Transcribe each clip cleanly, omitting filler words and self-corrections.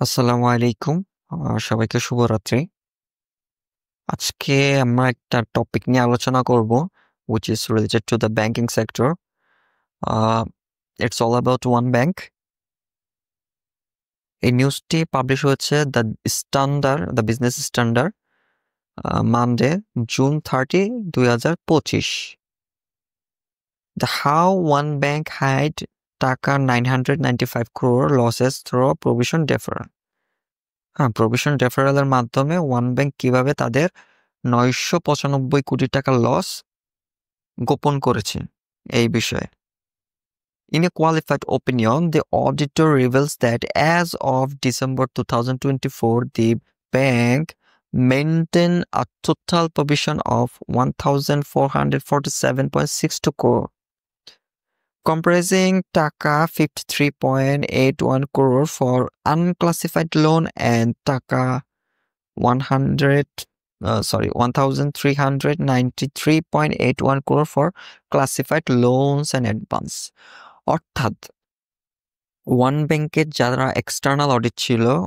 আসসালামু আলাইকুম। সবাইকে শুভরাত্রি। আজকে আমরা একটা টপিক নিয়ে আলোচনা করব, which is related to the banking sector. Uh, it's all about one bank. এই নিউজটি পাবলিশ হয়েছে the business standard, Monday June 30, 2025। The how one bank hide টাকা 995 crore losses through provision deferral. হ্যাঁ, প্রভিশন ডেফারেলের মাধ্যমে one bank কিভাবে তাদের 995 কোটি টাকা লস গোপন করেছে এই বিষয়ে। In a qualified opinion, the auditor reveals that as of December 2024, the bank maintained a total provision of 1,447.62 crore, comprising taka 53.81 crore for unclassified loan and taka 1,393.81 crore for classified loans and advance। অর্থাৎ one ব্যাংকের যারা external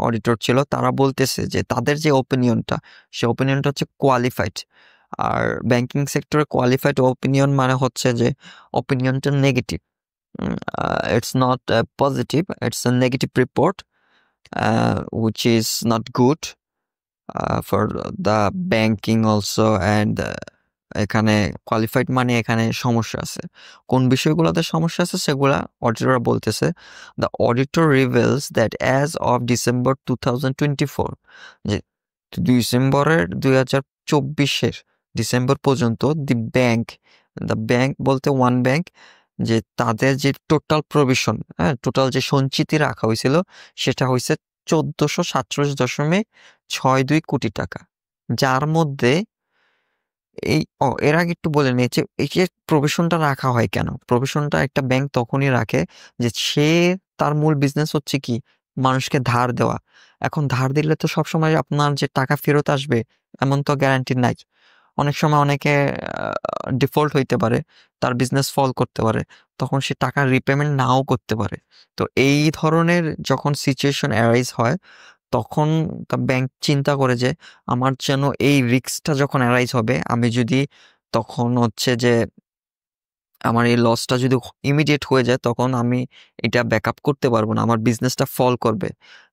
auditor ছিল তারা বলতেছে যে তাদের যে ওপিনিয়নটা, সে ওপিনিয়নটা হচ্ছে কোয়ালিফাইড। আর ব্যাংকিং সেক্টরে কোয়ালিফাইড ওপিনিয়ন মানে হচ্ছে যে ওপিনিয়নটা negative. It's not positive, it's a negative report, which is not good for the banking also, and এখানে কোয়ালিফাইড মানে এখানে সমস্যা আছে। কোন বিষয়গুলোতে সমস্যা আছে সেগুলা অডিটররা বলতেছে। The auditor reveals that as of December 2024, যে ডিসেম্বরের 2024 ডিসেম্বর পর্যন্ত দ্য ব্যাংক বলতে ওয়ান ব্যাংক, যে তাদের যে টোটাল প্রভিশন, হ্যাঁ, টোটাল যে সঞ্চিতি রাখা হয়েছিল সেটা হয়েছে 1447.62 কোটি টাকা, যার মধ্যে এর আগে একটু বলে নিয়েছে এই যে প্রভিশনটা রাখা হয় কেন। প্রভিশনটা একটা ব্যাংক তখনই রাখে যে সে তার মূল বিজনেস হচ্ছে কি মানুষকে ধার দেওয়া। এখন ধার দিলে তো সবসময় আপনার যে টাকা ফেরত আসবে এমন তো গ্যারান্টি নাই। অনেক সময় অনেকে ডিফল্ট হইতে পারে, তার বিজনেস ফল করতে পারে, তখন সে টাকা রিপেমেন্ট নাও করতে পারে। তো এই ধরনের যখন সিচুয়েশন অ্যারাইজ হয় তখন ব্যাংক চিন্তা করে যে আমার যেন এই রিস্কটা যখন অ্যারাইজ হবে, আমি যদি তখন হচ্ছে যে আমার এই লসটা যদি ইমিডিয়েট হয়ে যায় তখন আমি এটা ব্যাকআপ করতে পারবো না, আমার বিজনেসটা ফল করবে।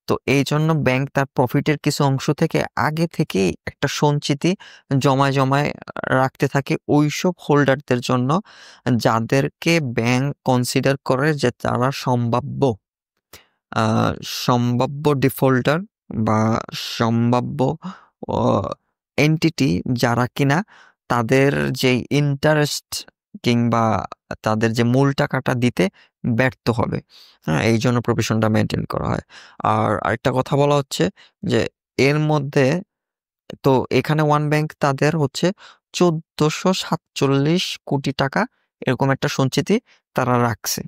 তো এই জন্য ব্যাংক তার প্রফিটের কিছু অংশ থেকে আগে থেকেই একটা সঞ্চিতি জমায় জমায় রাখতে থাকে ওইসব হোল্ডারদের জন্য, যাদেরকে ব্যাংক কনসিডার করে যে তারা সম্ভাব্য ডিফল্টার বা সম্ভাব্য এন্টিটি, যারা কিনা তাদের যে ইন্টারেস্ট কিংবা তাদের যে মূল টাকাটা দিতে ব্যর্থ হবে। হ্যাঁ, এই জন্য প্রভিশনটা মেনটেন করা হয়। আর আরেকটা কথা বলা হচ্ছে যে এর মধ্যে তো এখানে ওয়ান ব্যাংক তাদের হচ্ছে 1447 কোটি টাকা এরকম একটা সঞ্চিতি তারা রাখছে।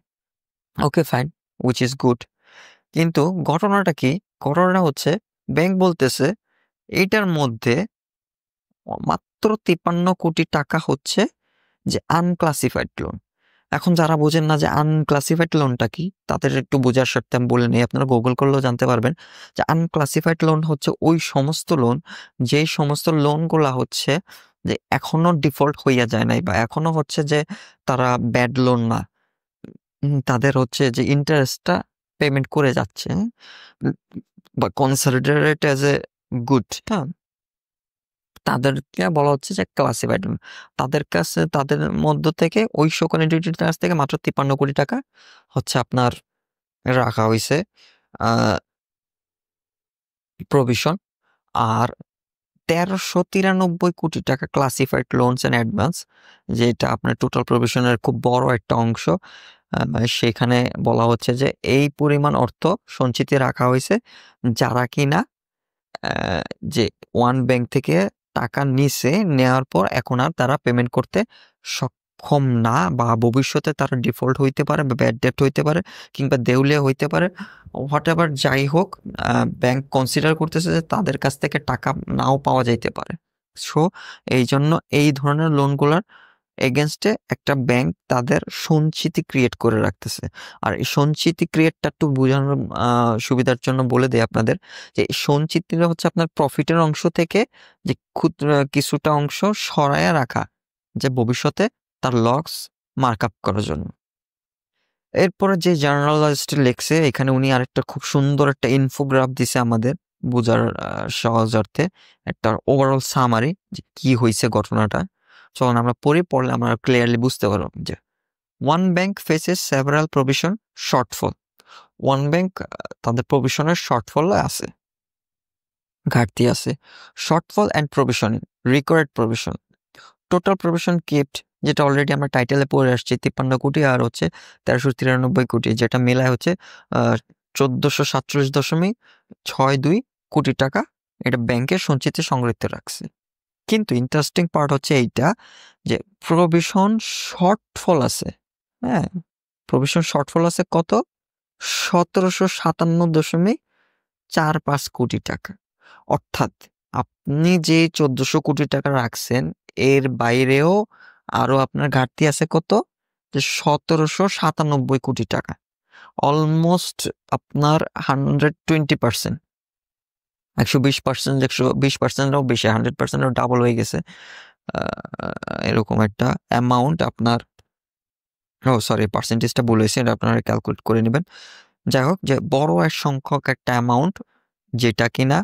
ওকে, ফাইন, উইচ ইজ গুড। কিন্তু ঘটনাটা কি? ঘটনাটা হচ্ছে ব্যাংক বলতেছে এইটার মধ্যে মাত্র 53 কোটি টাকা হচ্ছে যে আনক্লাসিফাইড লোন। এখন যারা বোঝেন না যে আনক্লাসিফাইড লোনটা কি, তাদের একটু বোঝার স্বার্থে আমি বলে নেই, আপনারা গুগল করলেও জানতে পারবেন যে আনক্লাসিফাইড লোন হচ্ছে ওই সমস্ত লোন, যেই সমস্ত লোনগুলা হচ্ছে যে এখনো ডিফল্ট হইয়া যায় নাই বা এখনো হচ্ছে যে তারা ব্যাড লোন না, তাদের হচ্ছে যে ইন্টারেস্টটা পেমেন্ট করে যাচ্ছে, বা কনসিডারেট অ্যাজ এ গুড, হ্যাঁ, তাদেরকে বলা হচ্ছে যে ক্লাসিফাইড। তাদের কাছে তাদের মধ্য থেকে ওই সকল এন্টিটির কাছ থেকে মাত্র 53 কোটি টাকা হচ্ছে আপনার রাখা হয়েছে প্রভিশন। আর 1393 কোটি টাকা ক্লাসিফাইড লোনস অ্যান্ড অ্যাডভান্স, যেটা আপনার টোটাল প্রভিশনের খুব বড় একটা অংশ। সেখানে বলা হচ্ছে যে এই পরিমাণ অর্থ সঞ্চিতি রাখা হয়েছে যারা কিনা যে ওয়ান ব্যাংক থেকে টাকা নিছে, নেওয়ার পর এখন আর তারা পেমেন্ট করতে সক্ষম না, বা ভবিষ্যতে তারা ডিফল্ট হইতে পারে বা ব্যাড ডেট হইতে পারে কিংবা দেউলিয়া হইতে পারে। হোয়াট এভার যাই হোক, ব্যাংক কনসিডার করতেছে যে তাদের কাছ থেকে টাকা নাও পাওয়া যাইতে পারে। সো এই জন্য এই ধরনের লোনগুলার এগেনস্টে একটা ব্যাংক তাদের সঞ্চিতি ক্রিয়েট করে রাখতেছে। আর এই সঞ্চিতি ক্রিয়েটটা একটু বোঝানোর সুবিধার জন্য বলে দেই আপনাদের যে সঞ্চিতিটা হচ্ছে আপনার প্রফিটের অংশ থেকে যে কিছুটা অংশ সরায়া রাখা, যে ভবিষ্যতে তার লস মার্ক আপ করার জন্য। এরপরে যে জার্নালিস্ট লেখছে এখানে উনি আরেকটা খুব সুন্দর একটা ইনফোগ্রাফ দিছে আমাদের বোঝার সহজার্থে, একটা ওভারঅল সামারি যে কি হয়েছে ঘটনাটা। চলুন আমরা পড়লে আমরা ক্লিয়ারলি বুঝতে পারব যে one bank faces several provision shortfall. One bank তাদের প্রভিশনের শর্টফল আছে, ঘাটতি আছে। Shortfall and provisioning, required provision, total provision kept যেটা অলরেডি আমরা টাইটেলে পড়ে আসছি 53 কোটি আর হচ্ছে 1393 কোটি, যেটা মেলায় হচ্ছে 1447.62 কোটি টাকা এটা ব্যাংকের সঞ্চিতে সংরক্ষিত রাখছে। কিন্তু ইন্টারেস্টিং পার্ট হচ্ছে এইটা যে প্রভিশন শর্টফল আছে। হ্যাঁ, প্রভিশন শর্টফল আছে কত? 1757.45 কোটি টাকা। অর্থাৎ আপনি যে 1400 কোটি টাকা রাখছেন এর বাইরেও আরো আপনার ঘাটতি আছে কত? যে 1797 কোটি টাকা। অলমোস্ট আপনার 120%, 120%, 120%ও বেশি, 100%ও ডাবল হয়ে গেছে। এরকম একটা অ্যামাউন্ট আপনার, সরি পার্সেন্টেজটা বলেছি, এটা আপনারা ক্যালকুলেট করে নেবেন। যাই হোক, যে বড় এক সংখ্যক একটা অ্যামাউন্ট যেটা কিনা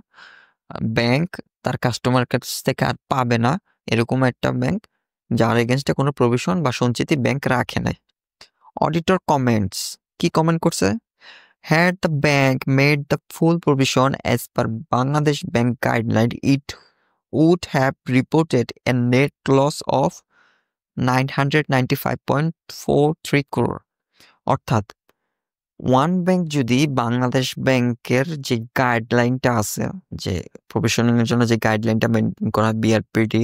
ব্যাংক তার কাস্টমার কাছ থেকে আর পাবে না, এরকম একটা ব্যাংক যার এগেনস্টে কোনো প্রভিশন বা সঞ্চিতি ব্যাংক রাখে নাই। অডিটর কমেন্টস, কি কমেন্ট করছে? Had the bank made the full provision as per Bangladesh Bank guideline, it would have reported a net loss of 995.43 crore. অর্থাৎ ওয়ান ব্যাংক যদি বাংলাদেশ ব্যাংকের যে গাইডলাইনটা আছে, যে প্রফেশনালের জন্য যে গাইডলাইনটা মেনটেন করা বিআরপিডি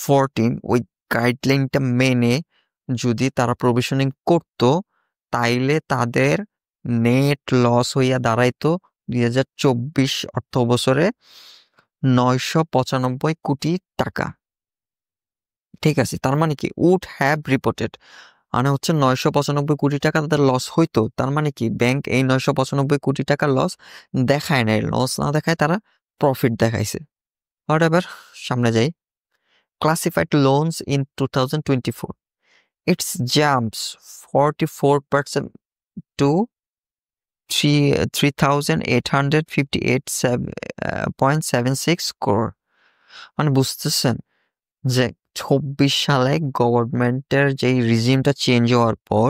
14, ওই গাইডলাইনটা মেনে যদি তারা প্রভিশনিং করতো তাইলে তাদের নেট লস হইয়া দাঁড়াইতো 2024 অর্থ বছরে 995 কোটি টাকা। ঠিক আছে, তার মানে কি উড হ্যাভ রিপোর্টেড, মানে হচ্ছে 995 কোটি টাকা তাদের লস হইতো। তার মানে কি ব্যাংক এই 995 কোটি টাকা লস দেখায় নাই, লস না দেখায় তারা প্রফিট দেখাইছে। হোয়াট এভার, সামনে যাই। Classified loans in 2024, it's jumps 44% to 3,858.76 crore। মানে বুঝতেছেন যে 24 সালে গভর্নমেন্টের যে রিজিমটা চেঞ্জ হওয়ার পর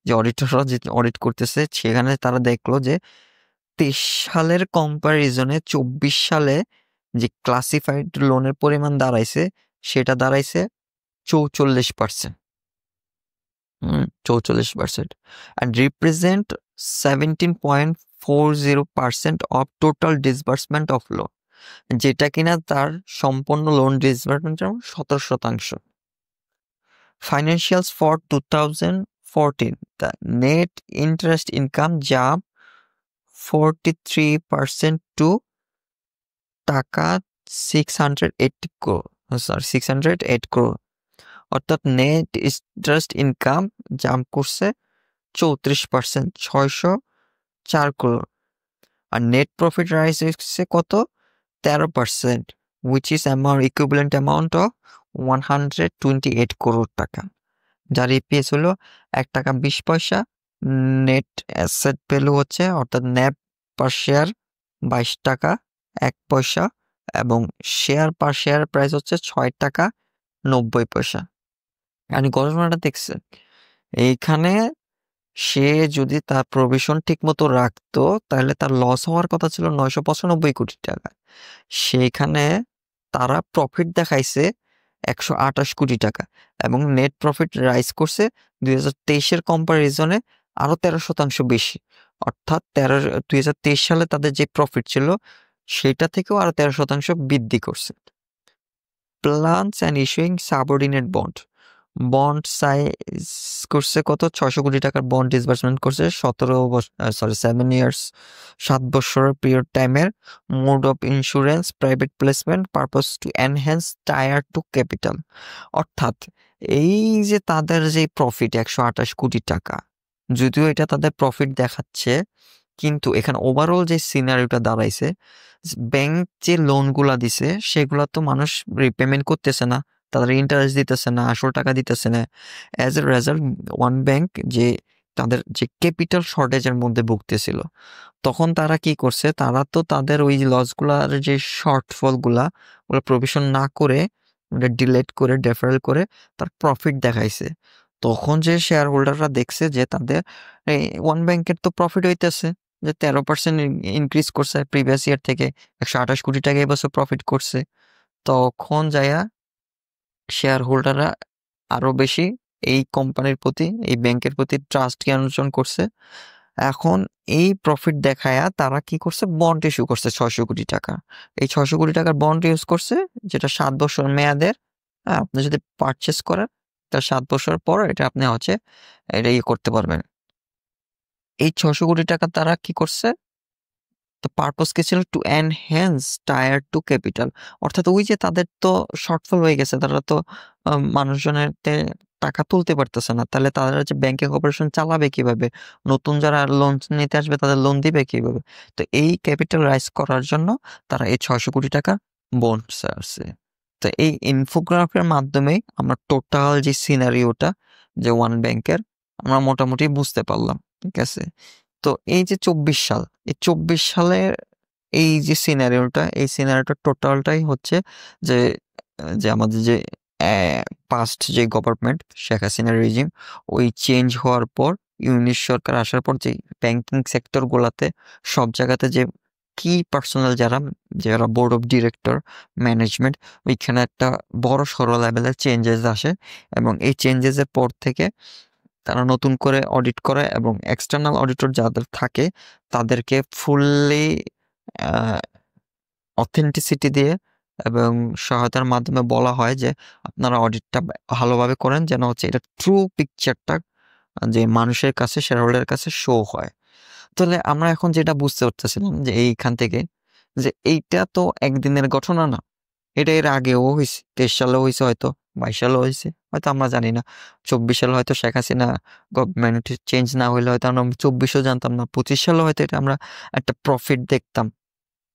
যে অডিটররা যে অডিট করতেছে সেখানে তারা দেখলো যে 23 সালের কম্পারিজনে 24 সালে যে ক্লাসিফাইড লোনের পরিমাণ দাঁড়াইছে সেটা দাঁড়াইছে 44%। 44% and represent 17.40% of total disbursement of loan, যেটা কিনা তার সম্পূর্ণ loan ডিসবার্সমেন্টের 17%। Financials for 2014, the net interest income jumped 43% to টাকা 608 crore। অর্থাৎ নেট ইন্টারেস্ট ইনকাম জাম্প করছে 34%, 604 crore। আর নেট প্রফিট রাইজ হচ্ছে কত? 13%, which is equivalent amount of 128 crore টাকা। যার ইপিএস হলো 1 টাকা 20 পয়সা। নেট অ্যাসেট ভ্যালু হচ্ছে অর্থাৎ ন্যাপ পার শেয়ার 22 টাকা 1 পয়সা এবং শেয়ার পার শেয়ার প্রাইস হচ্ছে 6 টাকা 90 পয়সা। আমি ঘটনাটা দেখছেন, এইখানে সে যদি তার প্রভিশন ঠিক মতো রাখতো তাহলে তার লস হওয়ার কথা ছিল 995 কোটি টাকা, সেইখানে তারা প্রফিট দেখাইছে 128 কোটি টাকা এবং নেট প্রফিট রাইজ করছে 2023-এর কম্পারিজনে আরো 13% বেশি। অর্থাৎ 2023 সালে তাদের যে প্রফিট ছিল সেটা থেকেও আরো 13% বৃদ্ধি করছে। Plans and issuing subordinate bond, bond size করছে কত? 600 কোটি টাকার বন্ড ডিসবার্সমেন্ট করছে 7 ইয়ার্স, 7 বছরের পিরিয়ড টাইমের। Mode of insurance private placement, purpose to enhance tier two capital. অর্থাৎ এই যে তাদের যে প্রফিট 128 কোটি টাকা, যদিও এটা তাদের প্রফিট দেখাচ্ছে, কিন্তু এখানে ওভারঅল যে সিনারিওটা দাঁড়াইছে, ব্যাংক যে লোনগুলা দিছে সেগুলা তো মানুষ রিপেমেন্ট করতেছে না, তাদের ইন্টারেস্ট দিতেছে না, আসল টাকা দিতেছে না। As a result one bank যে তাদের যে ক্যাপিটাল শর্টেজের মধ্যে ভুগতেছিল, তখন তারা কি করছে, তারা তো তাদের ওই লসগুলার যে শর্টফলগুলা ওগুলো প্রভিশন না করে, ডিলেট করে, ডেফারেল করে তার প্রফিট দেখাইছে। তখন যে শেয়ার হোল্ডাররা দেখছে যে তাদের ওয়ান ব্যাংকের তো প্রফিট হইতেছে, যে 13% ইনক্রিজ করছে প্রিভিয়াস ইয়ার থেকে, 128 কোটি টাকা এবছর প্রফিট করছে। তখন যাইয়া শেয়ার হোল্ডাররা আরো বেশি এই কোম্পানির প্রতি, এই ব্যাংকের প্রতি ট্রাস্ট অর্জন করছে। এখন এই প্রফিট দেখায়া তারা কি করছে, বন্ড ইস্যু করছে 600 কোটি টাকা। এই 600 কোটি টাকার বন্ড ইউজ করছে, যেটা 7 বছর মেয়াদের। আপনি যদি পারচেস করেন তার 7 বছর পর এটা আপনি হচ্ছে এটা ইয়ে করতে পারবেন। এই 600 কোটি টাকা তারা কি করছে, তো পারপোজ কি ছিল, to enhance tier two capital. অর্থাৎ ওই যে তাদের তো শর্টফল হয়ে গেছে, তারা তো মানুষজনের টাকা তুলতে পারতেছে না, তাহলে তারা যে ব্যাংকিং অপারেশন চালাবে কিভাবে, নতুন যারা লোন নিতে আসবে তাদের লোন দিবে কিভাবে। তো এই ক্যাপিটাল রাইজ করার জন্য তারা এই 600 কোটি টাকা বন্ড ছাড়ছে। তো এই ইনফোগ্রাফের মাধ্যমে আমরা টোটাল যে সিনারিওটা যে ওয়ান ব্যাংকের আমরা মোটামুটি বুঝতে পারলাম, ঠিক আছে। তো এই যে 24 সাল, এই 24 সালের এই যে সিনারিওটা, এই সিনারিওটা টোটালটাই হচ্ছে যে যে আমাদের যে পাস্ট যে গভর্নমেন্ট শেখ হাসিনার রেজিম, ওই চেঞ্জ হওয়ার পর, ইউনিশ সরকার আসার পর যে ব্যাংকিং সেক্টর গুলাতে সব জায়গাতে যে কি পার্সোনাল যারা যারা বোর্ড অফ ডিরেক্টর, ম্যানেজমেন্ট, ওইখানে একটা বড় সড়ো লেভেলের চেঞ্জেস আসে। এবং এই চেঞ্জেসের পর থেকে তারা নতুন করে অডিট করে, এবং এক্সটার্নাল অডিটর যাদের থাকে তাদেরকে ফুললি অথেন্টিসিটি দিয়ে এবং সহায়তার মাধ্যমে বলা হয় যে আপনারা অডিটটা ভালোভাবে করেন, যেন হচ্ছে এটা ট্রু পিকচারটা যে মানুষের কাছে, শেয়ার হোল্ডারের কাছে শো হয়। তাহলে আমরা এখন যেটা বুঝতে পারতেছিলাম যে এইখান থেকে, যে এইটা তো একদিনের ঘটনা না, এটা এর আগেও হয়েছে, 23 সালেও হয়েছে, হয়তো 22 সালেও হয়েছে, হয়তো আমরা জানি না। 24 সালে হয়তো শেখ হাসিনা গভর্নমেন্ট চেঞ্জ না হইলে হয়তো আমরা 24ও জানতাম না, 25 সালেও হয়তো এটা আমরা একটা প্রফিট দেখতাম।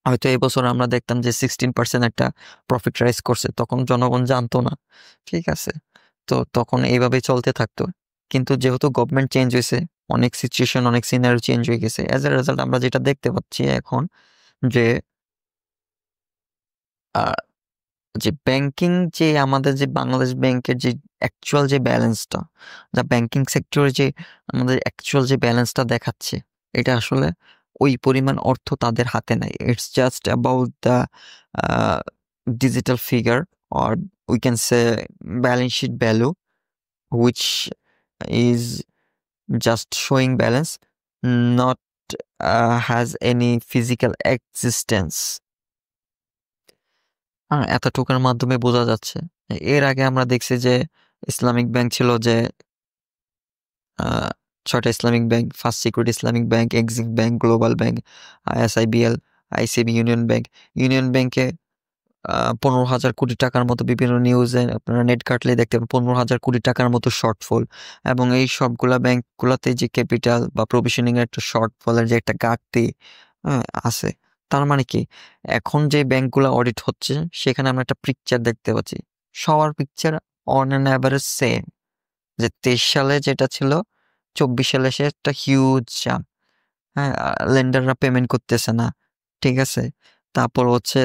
হয়তো এই বছর আমরা দেখতাম যে 16% একটা প্রফিট রাইজ করছে, তখন জনগণ জানতো না, ঠিক আছে। তো তখন এইভাবেই চলতে থাকতো। কিন্তু যেহেতু গভর্নমেন্ট চেঞ্জ হয়েছে, অনেক সিচুয়েশন, অনেক সিনারিও চেঞ্জ হয়ে গেছে, অ্যাজ এ রেজাল্ট আমরা যেটা দেখতে পাচ্ছি এখন, যে যে ব্যাংকিং, যে আমাদের যে বাংলাদেশ ব্যাংকের যে অ্যাকচুয়াল যে ব্যালেন্সটা, যা ব্যাংকিং সেক্টরে যে আমাদের অ্যাকচুয়াল যে ব্যালেন্সটা দেখাচ্ছে, এটা আসলে ওই পরিমাণ অর্থ তাদের হাতে নাই। It's just about the digital figure, or we can say balance sheet value, which is just showing balance, not has any physical existence. এতটুকুর মাধ্যমে বোঝা যাচ্ছে। এর আগে আমরা দেখছি যে ইসলামিক ব্যাংক ছিল, যে 6টা Islamic bank, First Security Islamic Bank, Exim Bank, Global Bank, ISIBL, ICB, Union Bank. ইউনিয়ন ব্যাংকে 15,000 কোটি টাকার মতো, বিভিন্ন নিউজে আপনারা নেট কাটলে দেখতে পাবেন 15,000 কোটি টাকার মতো শর্টফল। এবং এই সবগুলা ব্যাংকগুলোতে যে ক্যাপিটাল বা প্রভিশনিং এর একটা শর্টফলের যে একটা ঘাটতি আছে। তার মানে কি, এখন যে ব্যাংকগুলো অডিট হচ্ছে সেখানে আমরা একটা পিকচার দেখতে পাচ্ছি, সবার picture on an average same. যে 23 সালে যেটা ছিল, 24 সালে সে একটা হিউজ জাম্প। হ্যাঁ, লেন্ডাররা পেমেন্ট করতেছে না, ঠিক আছে। তারপর হচ্ছে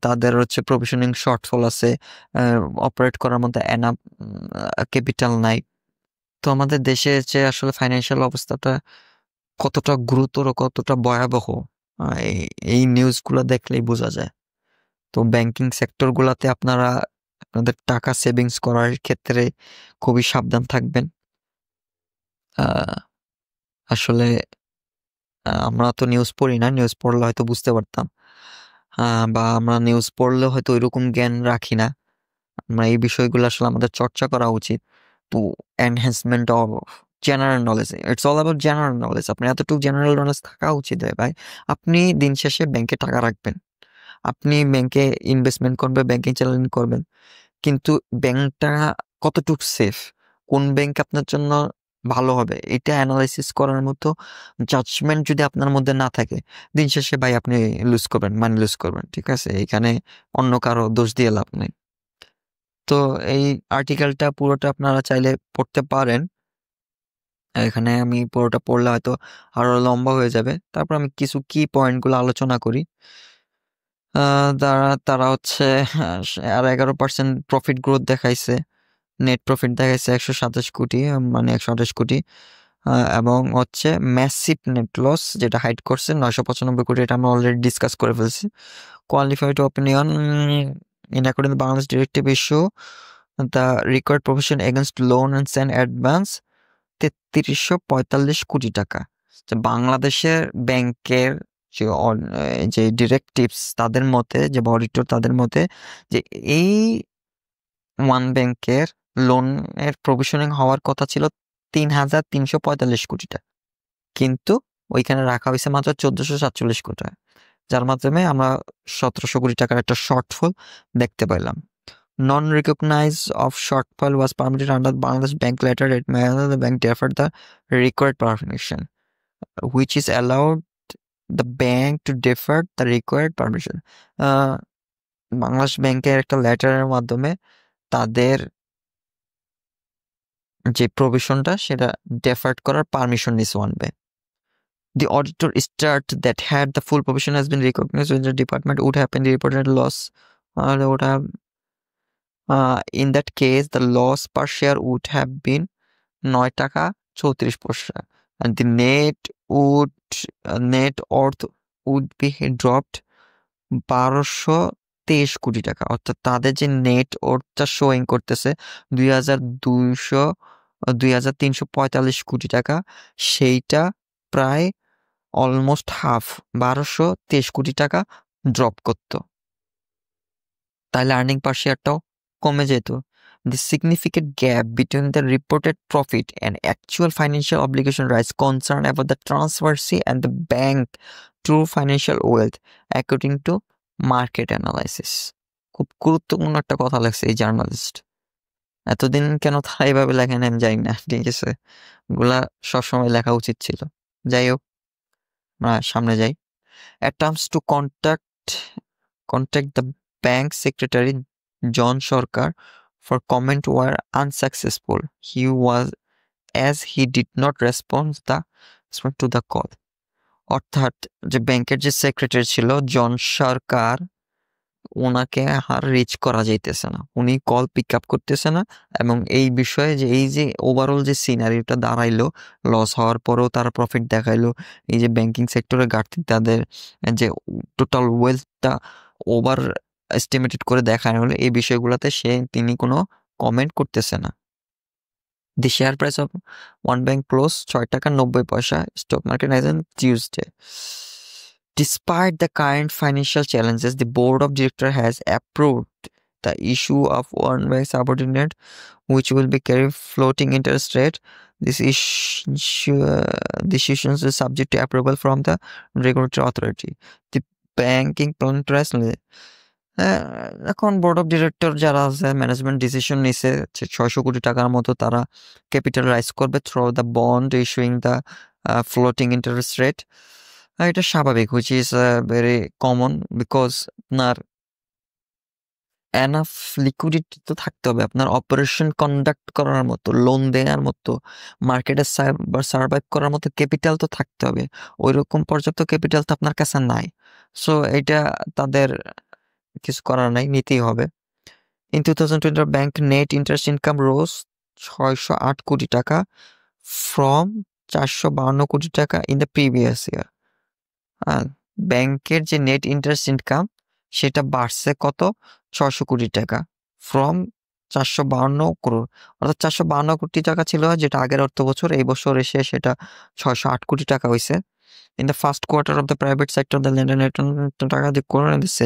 তাদের হচ্ছে প্রভিশনিং শর্টফল আছে, অপারেট করার মধ্যে এনাফ ক্যাপিটাল নাই। তো আমাদের দেশে যে আসলে ফাইন্যান্সিয়াল অবস্থাটা কতটা গুরুতর, কতটা ভয়াবহ, এই এই নিউজগুলো দেখলেই বোঝা যায়। তো ব্যাংকিং সেক্টর গুলাতে আপনারা আপনাদের টাকা সেভিংস করার ক্ষেত্রে খুবই সাবধান থাকবেন। আহ, আসলে আমরা তো নিউজ পড়ি না, নিউজ পড়লে হয়তো বুঝতে পারতাম, বা আমরা নিউজ পড়লে হয়তো ওইরকম জ্ঞান রাখি না। আমরা এই বিষয়গুলো আসলে আমাদের চর্চা করা উচিত। To enhancement of general knowledge, it's all about general knowledge. আপনার এতটুকু জেনারেল নলেজ থাকা উচিত ভাই। আপনি দিন শেষে ব্যাংকে টাকা রাখবেন, আপনি ব্যাংকে ইনভেস্টমেন্ট করবেন, ব্যাংকিং চ্যানেল করবেন, কিন্তু ব্যাংকটা কতটুকু সেফ, কোন ব্যাংক আপনার জন্য ভালো হবে, এটা অ্যানালাইসিস করার মতো জাজমেন্ট যদি আপনার মধ্যে না থাকে, দিন শেষে ভাই আপনি লুজ করবেন, মানি লুজ করবেন। ঠিক আছে, এখানে অন্য কারো দোষ দিয়ে লাভ নেই। তো এই আর্টিকেলটা পুরোটা আপনারা চাইলে পড়তে পারেন। এখানে আমি পুরোটা পড়লে হয়তো আরো লম্বা হয়ে যাবে। তারপর আমি কিছু কি পয়েন্টগুলো আলোচনা করি। তারা হচ্ছে আর 11% প্রফিট গ্রোথ দেখাইছে, নেট প্রফিট দেখাইছে 127 কোটি, মানে 128 কোটি, এবং হচ্ছে ম্যাসিভ নেট লস যেটা হাইড করছে 995 কোটি, এটা আমরা অলরেডি ডিসকাস করে ফেলছি। Qualified opinion in according Bangladesh directive issue the required profession against loan and sand advance 3345 crore টাকা। বাংলাদেশের ব্যাংকের যে ডিরেক্টিভস তাদের মতে, যে অডিটর তাদের মতে, যে এই ওয়ান ব্যাংকের লোনের প্রভিশনিং হওয়ার কথা ছিল 3345 কোটি টাকা, কিন্তু ওইখানে রাখা হয়েছে মাত্র 1447 কোটি টাকা, যার মাধ্যমে আমরা 1700 কোটি টাকার একটা শর্টফল দেখতে পেলাম। Non-recognize of shortfall was permitted under Bangladesh Bank letter at the bank deferred the required permission, which is allowed the bank to defer the required permission. Bangladesh ব্যাংকের একটা লেটারের মাধ্যমে তাদের যে প্রভিশনটা সেটা ডেফার্ড করার পারমিশন নিছে one bank. The auditor stated that had the full provision has been recognized, the department would have been reported loss, would have in that case the loss per share would have been 9 টাকা 34 পয়সা, and the net worth would be dropped 1223 কোটি টাকা। অর্থাৎ তাদের যে net ওর্থটা showing করতেছে 2345 কোটি টাকা, সেইটা প্রায় অলমোস্ট হাফ 1223 কোটি টাকা ড্রপ করতো। তাহলে আর্নিং পার শেয়ারটাও কমে যেত। The significant gap between the reported profit and actual financial obligation rise concern about the transparency and the bank true financial wealth according to market analysis. খুব গুরুত্বপূর্ণ একটা কথা লাগছে এই জার্নালিস্ট। এতদিন কেন তারা এইভাবে লেখেন আমি জানি না, ঠিক আছে, ওগুলা সবসময় লেখা উচিত ছিল। যাই হোক, সামনে যাই। Attempts to contact the bank secretary John Sharkar for comment were unsuccessful. As he did not respond to the call. অর্থাৎ যে ব্যাংকের যে সেক্রেটারি ছিল জন সরকার, ওনাকে আর রিচ করা যাইতেছে না, উনি কল পিক আপ করতেছে না। এবং এই বিষয়ে যে এই যে ওভারঅল যে সিনারিটা দাঁড়াইলো, লস হওয়ার পরেও তারা প্রফিট দেখাইলো, এই যে ব্যাংকিং সেক্টরে ঘাটতি, তাদের যে টোটাল ওয়েলথটা ওভার এস্টিমেটেড করে দেখানো হলো, এই বিষয়গুলোতে তিনি কোনো কমেন্ট করতেছে না। The share price of one bank closed 6 টাকা 90 পয়সা, stock market as on Tuesday. Despite the current financial challenges, the board of directors has approved the issue of one bank subordinate, which will be carrying floating interest rate. This issuance is subject to approval from the regulatory authority. The banking trust এখন board of director যারা আছে, management decision নিছে 600 কোটি টাকার মতো তারা capital rise করবে through the bond issuing the floating interest rate. এটা স্বাভাবিক, which is very common, because আপনার এনাফ লিকুইডিটি তো থাকতে হবে আপনার অপারেশন কন্ডাক্ট করার মতো, লোন দেওয়ার মতো, মার্কেটে সার্ভাইভ করার মতো ক্যাপিটাল তো থাকতে হবে। ওইরকম পর্যাপ্ত ক্যাপিটাল তো আপনার কাছে নাই। সো এটা তাদের কিছু করার নাই, নিতেই হবে। In 2020, bank net interest income rose 608 কোটি টাকা from 452 কোটি টাকা in the previous year. ব্যাংকের যে নেট ইন্টারেস্ট ইনকাম সেটা বাড়ছে কত, 600 কোটি টাকা ফ্রম 452 করোড়, অর্থাৎ 452 কোটি টাকা ছিল যেটা আগের অর্থ বছর, এই বছর এসে সেটা 608 কোটি টাকা হয়েছে। In the first quarter of the private sector, the lender net টাকা দিয়ে করে দিচ্ছে।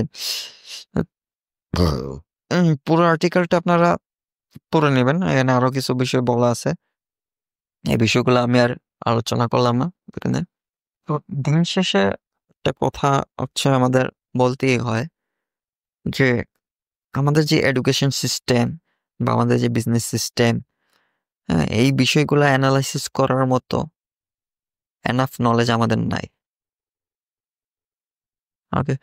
পুরো আর্টিকেলটা আপনারা পড়ে নেবেন, এখানে আরো কিছু বিষয় বলা আছে, এই বিষয়গুলো আমি আর আলোচনা করলাম না। তো দিন শেষে একটা কথা হচ্ছে আমাদের বলতেই হয় যে আমাদের যে এডুকেশন সিস্টেম বা আমাদের যে বিজনেস সিস্টেম, হ্যাঁ, এই বিষয়গুলো অ্যানালাইসিস করার মতো এনাফ নলেজ আমাদের নাই। ওকে।